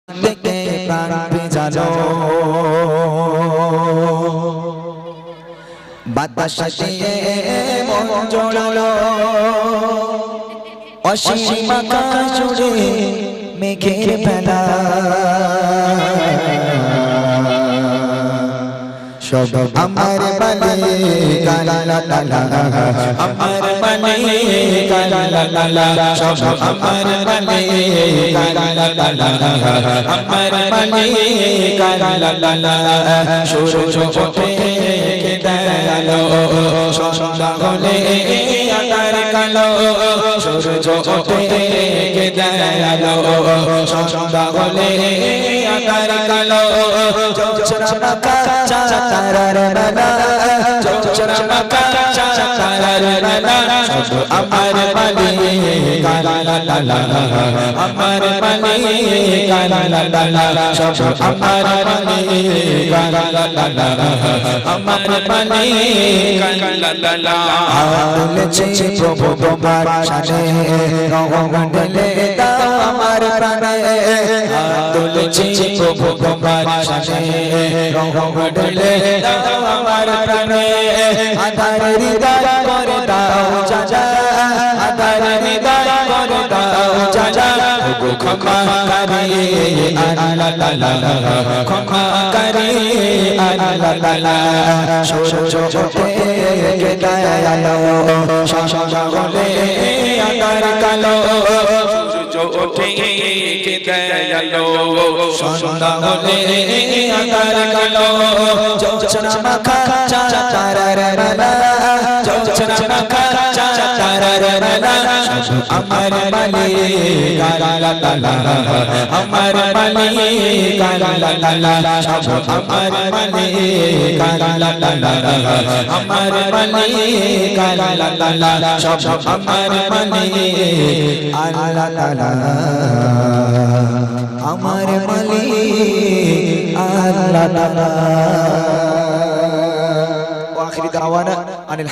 দেখে প্রাণ ভেজালো বাতাস দিয়ে মন জড়ালো অসীম আকাশ জুড়ে মেঘের বেলা সব আমার বলে গালা লালা আমার বলে গালা লালা সব আমার বলে গালা লালা আমার বলে গালা লালা সূর্য ওঠে কেদালো সন্ধ্যা হলে আকার কালো সূর্য ওঠে কেদালো সন্ধ্যা হলে আকার কালো চোচরা কাঁচা তারার রানা চোচরা কাঁচা তারার রানা সব আমার বলে গালা লালা আমার বলে গালা লালা সব আমার বলে গালা লালা আমার বলে গালা লালা বলেছে প্রভু তোমার শানে রঙলে দাও আমার প্রাণে বলেছে প্রভু তোমার শানে রঙলে দাও আমার প্রাণে আধার হৃদয় করে দাও চাচা আধার হৃদয় করে দাও চাচা ক্ষমা করে আল্লাহ তাআলা ক্ষমা করে আল্লাহ তাআলা সূর্য ওঠে কেদালো সন্ধ্যা হলে আকার কালো সূর্য ওঠে কেদালো সন্ধ্যা হলে আকার কালো চোচরা মাখা তারার রানা চোচরা মাখা তারার রানা সব আমার বলে গালা লালা আমার বলে গালা লালা সব আমার বলে গালা লালা আমার বলে গালা লালা সব আমার বলে আল্লাহ তাআলা আমার বলে আল্লাহ তাআলা ওয়া আখির দাওয়ানা আনিল